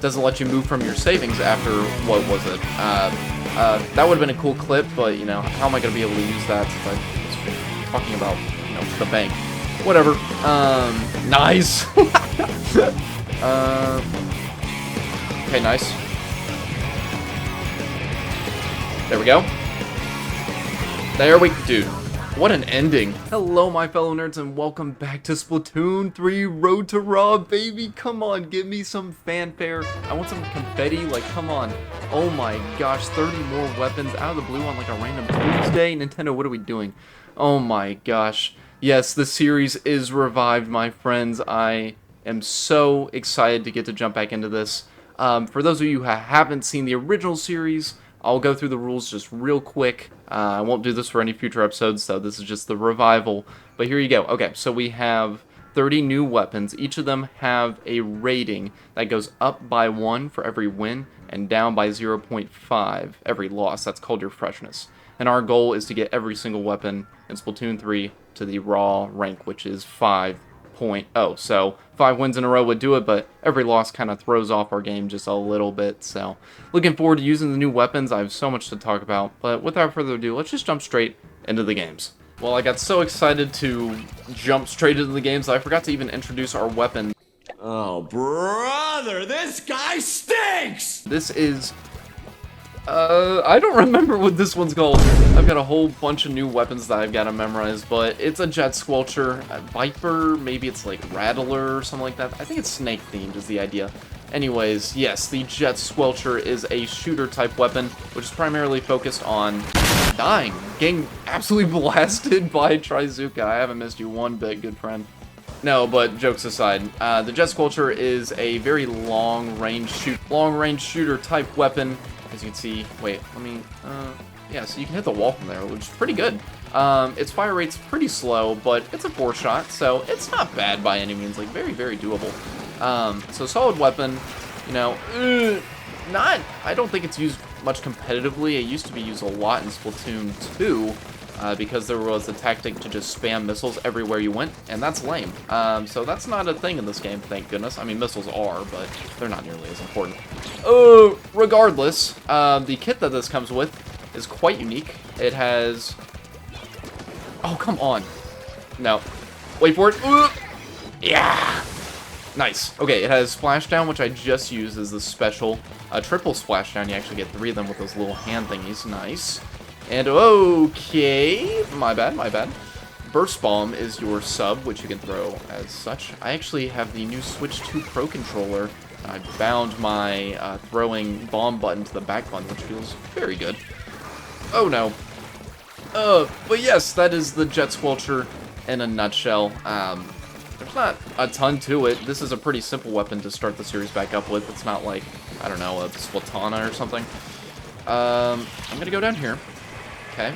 doesn't let you move from your savings after, what was it? That would have been a cool clip, but, you know, how am I going to be able to use that since I was talking about, you know, the bank? Whatever. Nice. Okay, nice. There we go. There we... Dude, what an ending. Hello, my fellow nerds, and welcome back to Splatoon 3 Road to Raw, baby. Come on, give me some fanfare. I want some confetti, like, come on. Oh my gosh, 30 more weapons out of the blue on, like, a random Tuesday. Nintendo, what are we doing? Oh my gosh. Yes, the series is revived, my friends. I am so excited to get to jump back into this. For those of you who haven't seen the original series, I'll go through the rules just real quick. I won't do this for any future episodes, so this is just the revival. But here you go. Okay, so we have 30 new weapons. Each of them have a rating that goes up by 1 for every win and down by 0.5 every loss. That's called your freshness. And our goal is to get every single weapon in Splatoon 3 to the raw rank, which is 5.0. So 5 wins in a row would do it, but every loss kind of throws off our game just a little bit. So looking forward to using the new weapons. I have so much to talk about, but without further ado, let's just jump straight into the games. Well, I got so excited to jump straight into the games, I forgot to even introduce our weapon. Oh, brother, this guy stinks! This is... I don't remember what this one's called. I've got a whole bunch of new weapons that I've got to memorize, but it's a Jet Squelcher, a Viper, maybe it's like Rattler or something like that. I think it's snake themed is the idea. Anyways, yes, the Jet Squelcher is a shooter type weapon, which is primarily focused on dying, getting absolutely blasted by Trizuka. I haven't missed you one bit, good friend. No, but jokes aside, the Jet Squelcher is a very long-range shooter type weapon. As you can see, wait, let me, yeah, so you can hit the wall from there, which is pretty good. Its fire rate's pretty slow, but it's a 4-shot, so it's not bad by any means, like, very, very doable. So solid weapon, you know, I don't think it's used much competitively. It used to be used a lot in Splatoon 2, because there was a tactic to just spam missiles everywhere you went, and that's lame. So that's not a thing in this game, thank goodness. I mean, missiles are, but they're not nearly as important. Regardless, the kit that this comes with is quite unique. It has... Oh, come on. No. Wait for it. Yeah! Nice. Okay, it has Splashdown, which I just used as the special. Triple Splashdown, you actually get 3 of them with those little hand thingies. Nice. And okay, my bad. Burst Bomb is your sub, which you can throw as such. I actually have the new Switch 2 Pro controller. I bound my throwing bomb button to the back button, which feels very good. Oh no. But yes, that is the Jet Squelcher in a nutshell. There's not a ton to it. This is a pretty simple weapon to start the series back up with. It's not like, I don't know, a Splatana or something. I'm gonna go down here. Okay.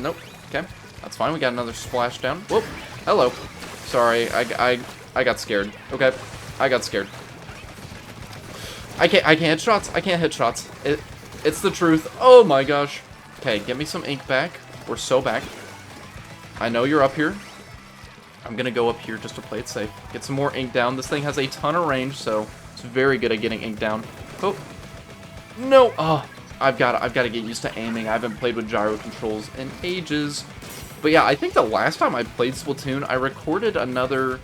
Nope. Okay. That's fine. We got another splashdown. Whoop. Hello. Sorry. I got scared. Okay. I got scared. I can't hit shots. I can't hit shots. It's the truth. Oh my gosh. Okay, get me some ink back. We're so back. I know you're up here. I'm gonna go up here just to play it safe. Get some more ink down. This thing has a ton of range, so it's very good at getting ink down. Oh. No. Oh. I've got to get used to aiming. I haven't played with gyro controls in ages. But yeah, I think the last time I played Splatoon, I recorded another,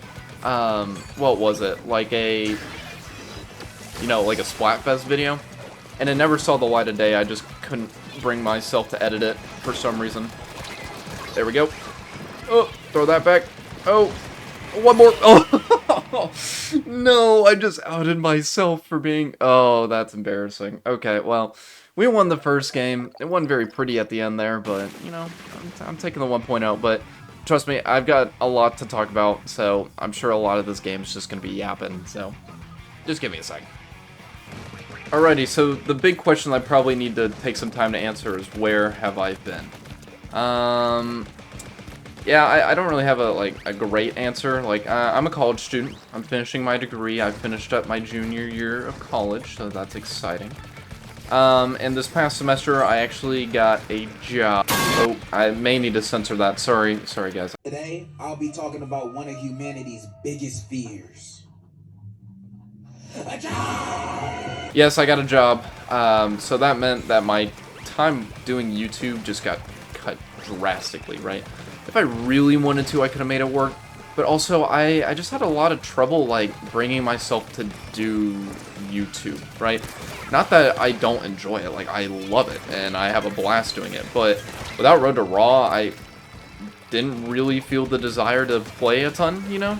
what was it? Like a, you know, like a Splatfest video. And it never saw the light of day. I just couldn't bring myself to edit it for some reason. There we go. Oh, throw that back. Oh, one more. Oh, no, I just outed myself for being, oh, that's embarrassing. Okay, well, we won the first game. It wasn't very pretty at the end there, but, you know, I'm taking the 1.0. But trust me, I've got a lot to talk about, so I'm sure a lot of this game is just going to be yapping, so just give me a sec. Alrighty, so the big question I probably need to take some time to answer is, where have I been? Yeah, I don't really have a great answer. Like, I'm a college student. I'm finishing my degree. I finished up my junior year of college, so that's exciting. And this past semester, I actually got a job. Oh, I may need to censor that. Sorry guys. Today, I'll be talking about one of humanity's biggest fears. Yes, I got a job. So that meant that my time doing YouTube just got cut drastically, right? If I really wanted to, I could have made it work. But also, I just had a lot of trouble, like, bringing myself to do YouTube, right? Not that I don't enjoy it. Like, I love it, and I have a blast doing it. But without Road to Raw, I didn't really feel the desire to play a ton, you know?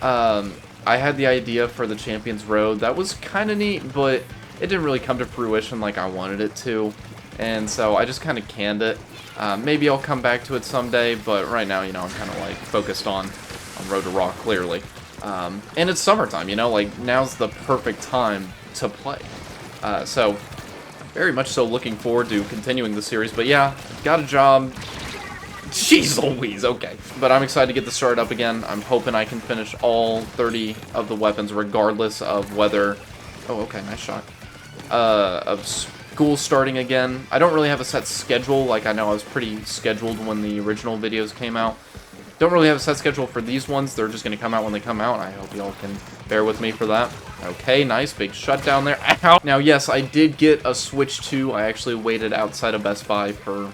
I had the idea for the Champions Road. That was kind of neat, but it didn't really come to fruition like I wanted it to. And so I just kind of canned it. Maybe I'll come back to it someday, but right now, you know, I'm kind of like focused on Road to Raw, clearly. And it's summertime, you know, like now's the perfect time to play. So very much so looking forward to continuing the series. But yeah, got a job. Jeez Louise, okay. But I'm excited to get this started up again. I'm hoping I can finish all 30 of the weapons regardless of whether... Oh, okay, nice shot. Of school starting again. I don't really have a set schedule. Like, I know I was pretty scheduled when the original videos came out. Don't really have a set schedule for these ones. They're just going to come out when they come out. I hope y'all can bear with me for that. Okay, nice. Big shutdown there. Ow! Now, yes, I did get a Switch 2. I actually waited outside of Best Buy for...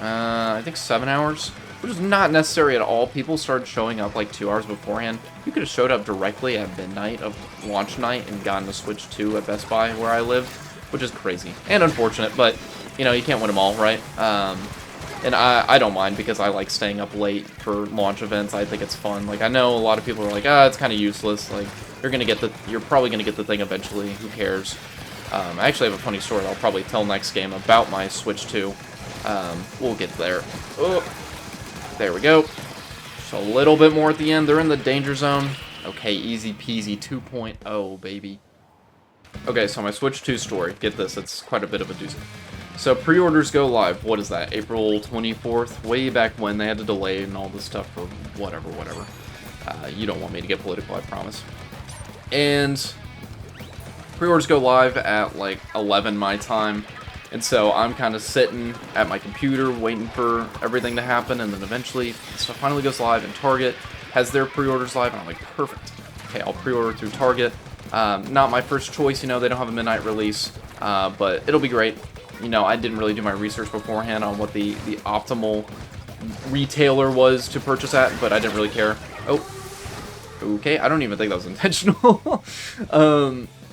I think 7 hours, which is not necessary at all. People started showing up like 2 hours beforehand. You could have showed up directly at midnight of launch night and gotten a Switch 2 at Best Buy where I live, which is crazy and unfortunate, but, you know, you can't win them all, right? And I don't mind because I like staying up late for launch events. I think it's fun. Like, I know a lot of people are like, it's kind of useless. Like, you're probably gonna get the thing eventually. Who cares? I actually have a funny story I'll probably tell next game about my Switch 2. We'll get there. Oh, there we go. Just a little bit more at the end. They're in the danger zone. Okay, easy peasy 2.0, baby. Okay, so my Switch 2 story. Get this, it's quite a bit of a doozy. So pre-orders go live. What is that? April 24th? Way back when they had to delay and all this stuff for whatever. You don't want me to get political, I promise. And pre-orders go live at like 11 my time. And so I'm kind of sitting at my computer waiting for everything to happen, and then eventually stuff finally goes live, and Target has their pre-orders live, and I'm like, perfect. Okay, I'll pre-order through Target. Not my first choice, you know, they don't have a midnight release, but it'll be great. You know, I didn't really do my research beforehand on what the optimal retailer was to purchase at, but I didn't really care. Oh, okay, I don't even think that was intentional.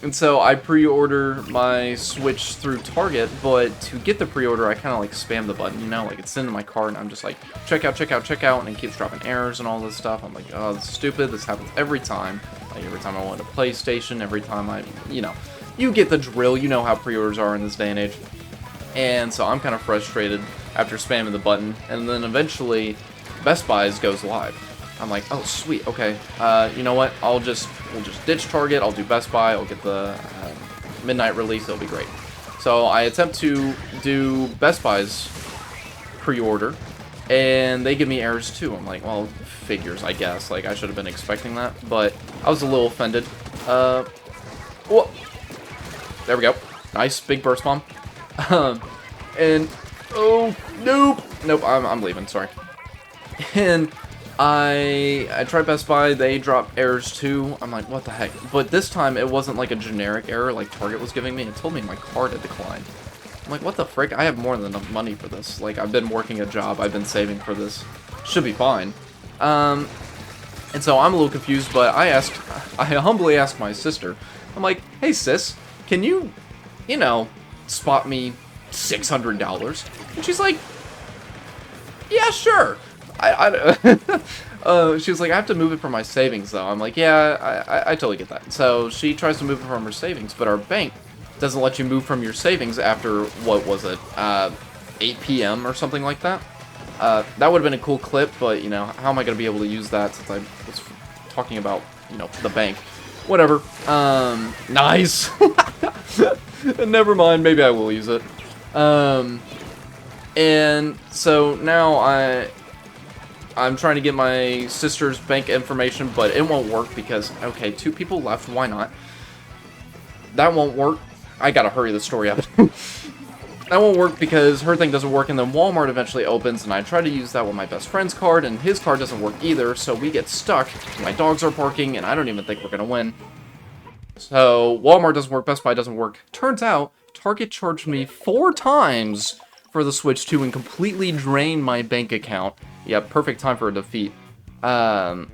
And so I pre-order my Switch through Target, but to get the pre-order, I kind of like spam the button, you know, like it's in my cart, and I'm just like, check out, and it keeps dropping errors and all this stuff. I'm like, oh, this is stupid. This happens every time. Like every time I want a PlayStation, every time you know, you get the drill. You know how pre-orders are in this day and age. And so I'm kind of frustrated after spamming the button, and then eventually Best Buy's goes live. I'm like, oh, sweet, okay. You know what? We'll just ditch Target. I'll do Best Buy. I'll get the midnight release. It'll be great. So I attempt to do Best Buy's pre-order, and they give me errors too. I'm like, well, figures, I guess. Like, I should have been expecting that, but I was a little offended. Whoa. There we go. Nice, big burst bomb. And, oh, nope, I'm leaving, sorry. And I tried Best Buy, they dropped errors too. I'm like, what the heck? But this time, it wasn't like a generic error like Target was giving me. It told me my card had declined. I'm like, what the frick? I have more than enough money for this. Like, I've been working a job. I've been saving for this. Should be fine. And so I'm a little confused, but I humbly asked my sister. I'm like, hey, sis, can you know, spot me $600? And she's like, yeah, sure. She was like, I have to move it from my savings, though. I'm like, yeah, I totally get that. So she tries to move it from her savings, but our bank doesn't let you move from your savings after, what was it, 8 p.m. or something like that. That would have been a cool clip, but, you know, how am I going to be able to use that since I was talking about, you know, the bank? Whatever. Nice. Never mind, maybe I will use it. And so now I'm trying to get my sister's bank information, but it won't work because, okay, 2 people left, why not? That won't work. I gotta hurry the story up. That won't work because her thing doesn't work, and then Walmart eventually opens, and I try to use that with my best friend's card, and his card doesn't work either, so we get stuck. My dogs are barking, and I don't even think we're gonna win. So, Walmart doesn't work, Best Buy doesn't work. Turns out, Target charged me 4 times for the Switch 2 and completely drained my bank account. Yeah, perfect time for a defeat. And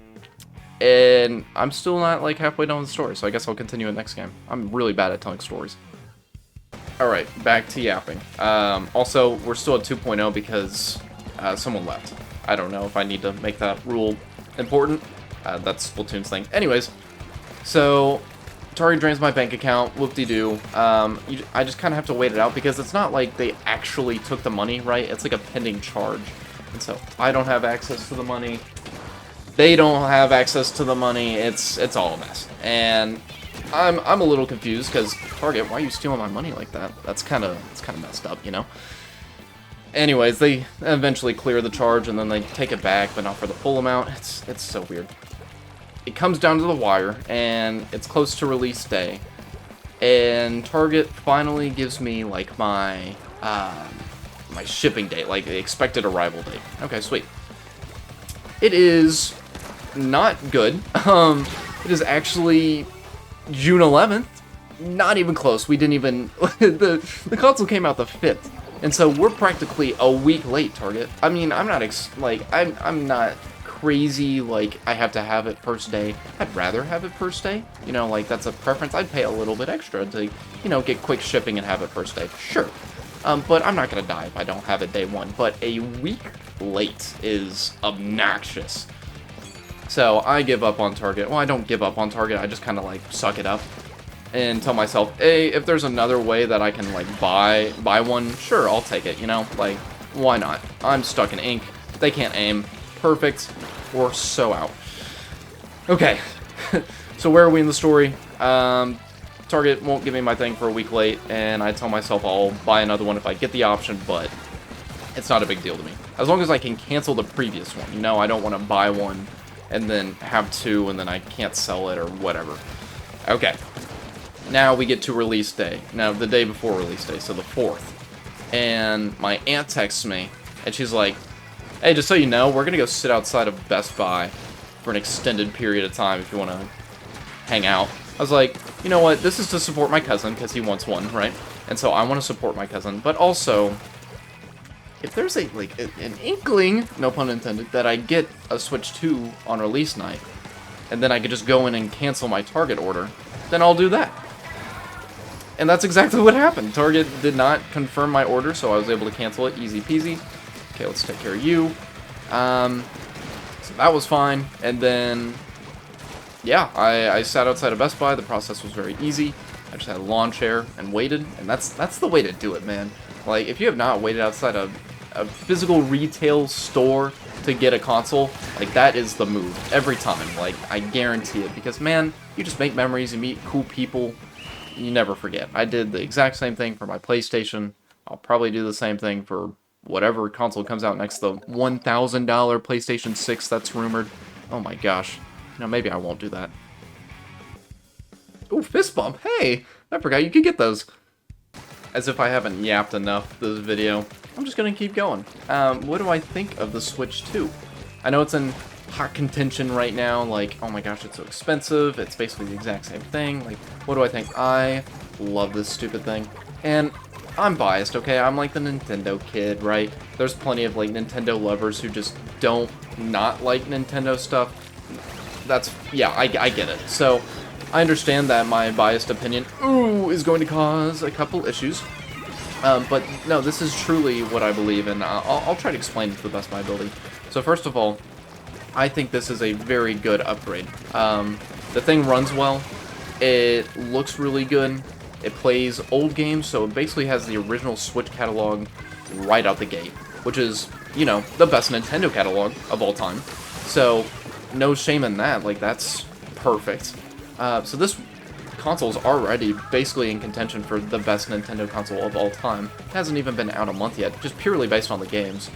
I'm still not, like, halfway done with the story, so I guess I'll continue in the next game. I'm really bad at telling stories. Alright, back to yapping. Also, we're still at 2.0 because someone left. I don't know if I need to make that rule important. That's Splatoon's thing. Anyways, so Target drains my bank account, whoop-de-doo. I just kind of have to wait it out because it's not like they actually took the money, right? It's like a pending charge. And so I don't have access to the money. They don't have access to the money. It's all a mess. And I'm a little confused because Target, why are you stealing my money like that? It's kind of messed up, you know? Anyways, they eventually clear the charge and then they take it back, but not for the full amount. It's so weird. It comes down to the wire, and it's close to release day. And Target finally gives me, like, my shipping date, like, the expected arrival date. Okay, sweet. It is not good. It is actually June 11th. Not even close. We didn't even... the console came out the 5th. And so we're practically a week late, Target. I mean, I'm not, I'm not crazy, like, I have to have it first day. I'd rather have it first day. You know, like, that's a preference. I'd pay a little bit extra to, you know, get quick shipping and have it first day. Sure. But I'm not gonna die if I don't have it day one. But a week late is obnoxious. So I give up on Target. Well, I don't give up on Target. I just kind of, like, suck it up and tell myself, hey, if there's another way that I can, like, buy one, sure, I'll take it, you know? Like, why not? I'm stuck in ink. They can't aim. Perfect. We're so out. Okay. So where are we in the story? Target won't give me my thing for a week late, and I tell myself I'll buy another one if I get the option, but it's not a big deal to me. As long as I can cancel the previous one. You know, I don't want to buy one and then have two, and then I can't sell it or whatever. Okay. Now we get to release day. Now, the day before release day, so the 4th. And my aunt texts me, and she's like, hey, just so you know, we're going to go sit outside of Best Buy for an extended period of time if you want to hang out. I was like, you know what, this is to support my cousin, because he wants one, right? And so I want to support my cousin, but also, if there's a, like, an inkling, no pun intended, that I get a Switch 2 on release night, and then I could just go in and cancel my Target order, then I'll do that. And that's exactly what happened. Target did not confirm my order, so I was able to cancel it. Easy peasy. Okay, let's take care of you. So that was fine. And then, yeah, I sat outside of Best Buy. The process was very easy. I just had a lawn chair and waited. And that's the way to do it, man. Like, if you have not waited outside a physical retail store to get a console, like, that is the move. Every time. Like, I guarantee it. Because, man, you just make memories. You meet cool people. You never forget. I did the exact same thing for my PlayStation. I'll probably do the same thing for whatever console comes out next. The $1,000 PlayStation 6 that's rumored. Oh my gosh. You know, maybe I won't do that. Ooh, fist bump. Hey, I forgot you could get those. As if I haven't yapped enough this video. I'm just gonna keep going. What do I think of the Switch 2? I know it's in hot contention right now, like, oh my gosh, it's so expensive, it's basically the exact same thing, like, what do I think? I love this stupid thing, and I'm biased, okay, I'm like the Nintendo kid, right? There's plenty of, like, Nintendo lovers who just don't not like Nintendo stuff. That's, yeah, I get it. So, I understand that my biased opinion, is going to cause a couple issues, but no, this is truly what I believe, and I'll try to explain it to the best of my ability. So first of all, I think this is a very good upgrade. The thing runs well, it looks really good, it plays old games, so it basically has the original Switch catalog right out the gate, which is, you know, the best Nintendo catalog of all time. So, no shame in that, like, that's perfect. So this console's already basically in contention for the best Nintendo console of all time. It hasn't even been out a month yet, just purely based on the games.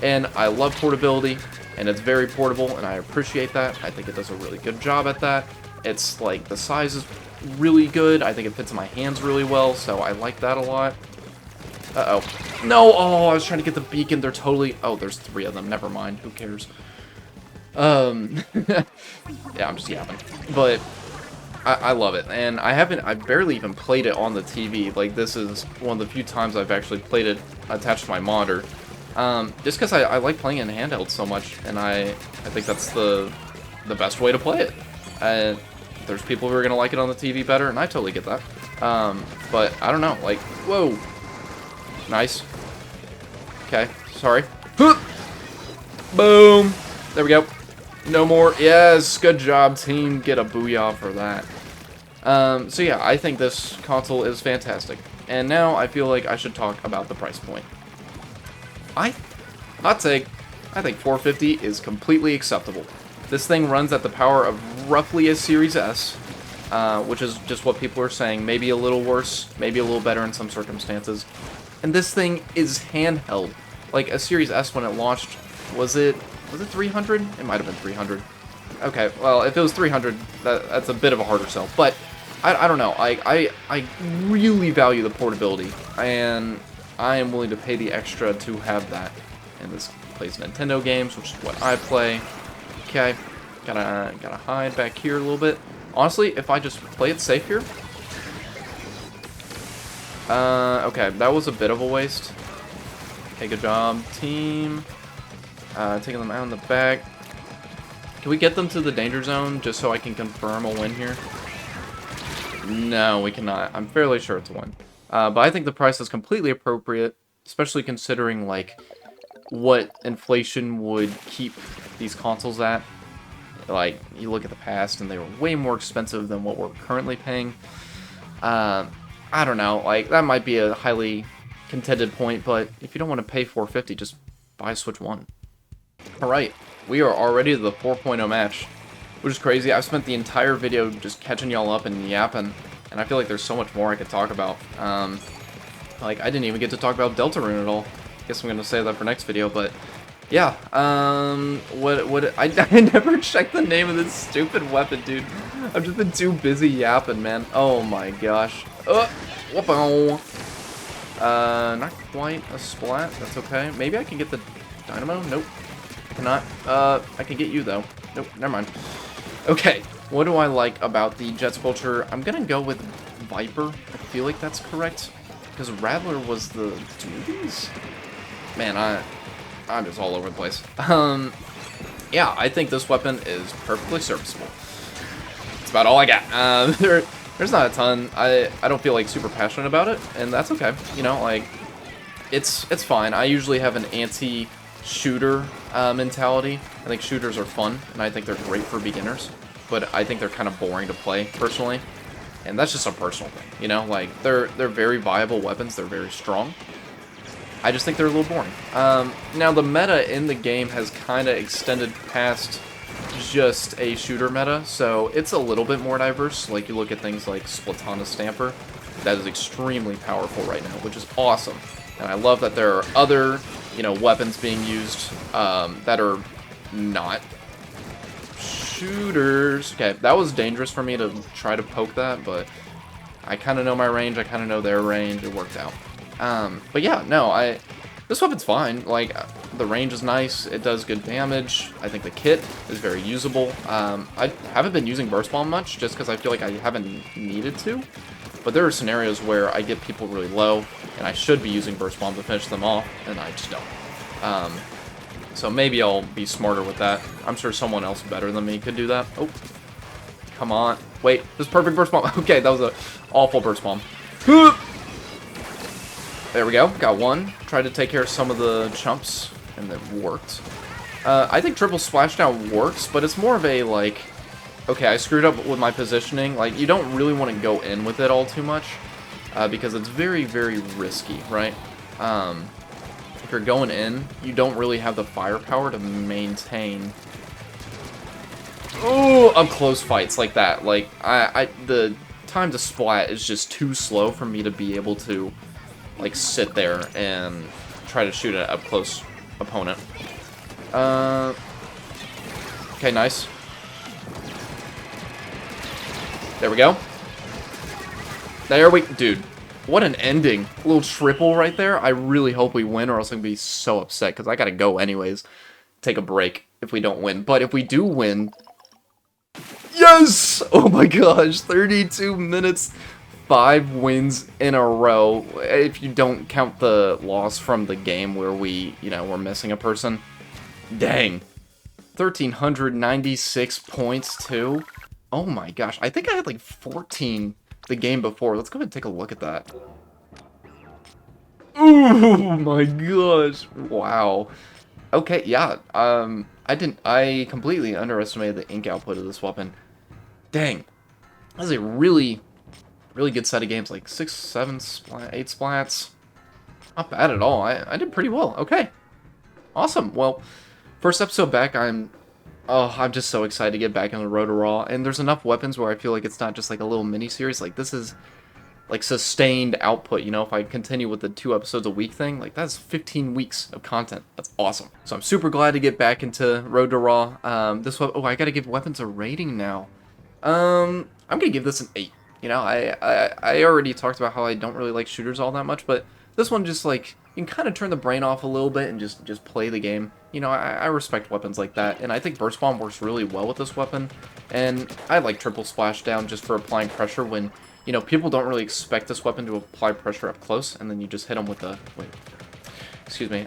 And I love portability, and it's very portable, and I appreciate that. I think it does a really good job at that. It's, like, the size is really good. I think it fits in my hands really well, so I like that a lot. Uh-oh. No! Oh, I was trying to get the beacon. They're totally... Oh, there's 3 of them. Never mind. Who cares? Yeah, I'm just yapping. But I love it, and I barely even played it on the TV. Like, this is one of the few times I've actually played it attached to my monitor. Just because I like playing it in handheld so much, and I think that's the best way to play it. There's people who are gonna like it on the TV better, and I totally get that. But I don't know, like, whoa, nice. Okay, sorry. Boom. There we go. No more. Yes, good job, team. Get a booyah for that. So yeah, I think this console is fantastic. And now I feel like I should talk about the price point. Hot take, I think $450 is completely acceptable. This thing runs at the power of roughly a Series S, which is just what people are saying. Maybe a little worse, maybe a little better in some circumstances. And this thing is handheld. Like, a Series S when it launched, was it 300? It might have been 300. Okay, well, if it was 300, that's a bit of a harder sell. But I don't know. I really value the portability, and I am willing to pay the extra to have that. And this plays Nintendo games, which is what I play. Okay, gotta hide back here a little bit. Honestly, if I just play it safe here. Okay, that was a bit of a waste. Okay, good job, team. Taking them out in the back. Can we get them to the danger zone just so I can confirm a win here? No, we cannot. I'm fairly sure it's a win. But I think the price is completely appropriate, especially considering, like, what inflation would keep these consoles at. Like, you look at the past, and they were way more expensive than what we're currently paying. I don't know. Like, that might be a highly contended point, but if you don't want to pay $450, just buy Switch 1. Alright, we are already to the 4.0 match, which is crazy. I've spent the entire video just catching y'all up and yapping, and I feel like there's so much more I could talk about. Like, I didn't even get to talk about Deltarune at all. Guess I'm gonna save that for next video, but yeah, I never checked the name of this stupid weapon, dude. I've just been too busy yapping, man. Oh my gosh. Whoop-oh. Not quite a splat, that's okay. Maybe I can get the dynamo? Nope. Cannot. I can get you, though. Nope, never mind. Okay, what do I like about the Jet Squelcher? I'm gonna go with Viper. I feel like that's correct. Because Rattler was the duties? Man, I'm just all over the place. Yeah, I think this weapon is perfectly serviceable. That's about all I got. There's not a ton. I don't feel like super passionate about it, and that's okay. You know, like, it's fine. I usually have an anti-shooter mentality. I think shooters are fun, and I think they're great for beginners, but I think they're kind of boring to play, personally. And that's just a personal thing, you know? Like, they're very viable weapons. They're very strong. I just think they're a little boring. Now, the meta in the game has kind of extended past just a shooter meta, so it's a little bit more diverse. Like, you look at things like Splatoon Stamper. That is extremely powerful right now, which is awesome. And I love that there are other, you know, weapons being used that are not shooters. Okay, that was dangerous for me to try to poke that, but I kind of know my range. I kind of know their range. It worked out. But yeah, no, this weapon's fine. Like, the range is nice. It does good damage. I think the kit is very usable. I haven't been using Burst Bomb much just because I feel like I haven't needed to. But there are scenarios where I get people really low, and I should be using Burst Bomb to finish them off, and I just don't. So maybe I'll be smarter with that. I'm sure someone else better than me could do that. Oh, come on. Wait, this is perfect Burst Bomb. Okay, that was an awful Burst Bomb. There we go. Got one. Tried to take care of some of the chumps, and it worked. I think triple splashdown works, but it's more of a, like, okay, I screwed up with my positioning. Like, you don't really want to go in with it all too much, because it's very, very risky, right? If you're going in, you don't really have the firepower to maintain up close fights like that. Like, the time to splat is just too slow for me to be able to, like, sit there and try to shoot an up-close opponent. Okay, nice. There we go. Dude, what an ending. A little triple right there. I really hope we win, or else I'm going to be so upset, because I got to go anyways. Take a break if we don't win. But if we do win... Yeah! Yes! Oh my gosh, 32 minutes, 5 wins in a row. If you don't count the loss from the game where we, we're missing a person. Dang. 1,396 points, too. Oh my gosh, I think I had like 14 the game before. Let's go ahead and take a look at that. Oh my gosh. Wow. Okay, yeah. I completely underestimated the ink output of this weapon. Dang. That was a really good set of games. Like 6, 7, 8 splats. Not bad at all. I did pretty well. Okay. Awesome. Well, first episode back, I'm just so excited to get back into Road to Raw. And there's enough weapons where I feel like it's not just like a little mini-series. Like, this is like sustained output, if I continue with the 2 episodes a week thing, like that's 15 weeks of content. That's awesome. So I'm super glad to get back into Road to Raw. I gotta give weapons a rating now. I'm gonna give this an 8. I already talked about how I don't really like shooters all that much, but this one just like, you can kind of turn the brain off a little bit and just play the game. I respect weapons like that, and I think Burst Bomb works really well with this weapon. And I like Triple Splashdown just for applying pressure when people don't really expect this weapon to apply pressure up close, and then you just hit them with the... Wait. Excuse me.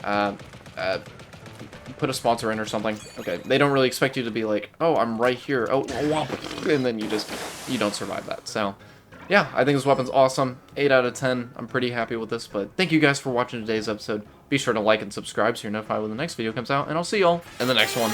Put a sponsor in or something. Okay. They don't really expect you to be like, oh, I'm right here. Oh, and then you don't survive that. So, yeah, I think this weapon's awesome. 8 out of 10. I'm pretty happy with this, but thank you guys for watching today's episode. Be sure to like and subscribe so you're notified when the next video comes out, and I'll see y'all in the next one.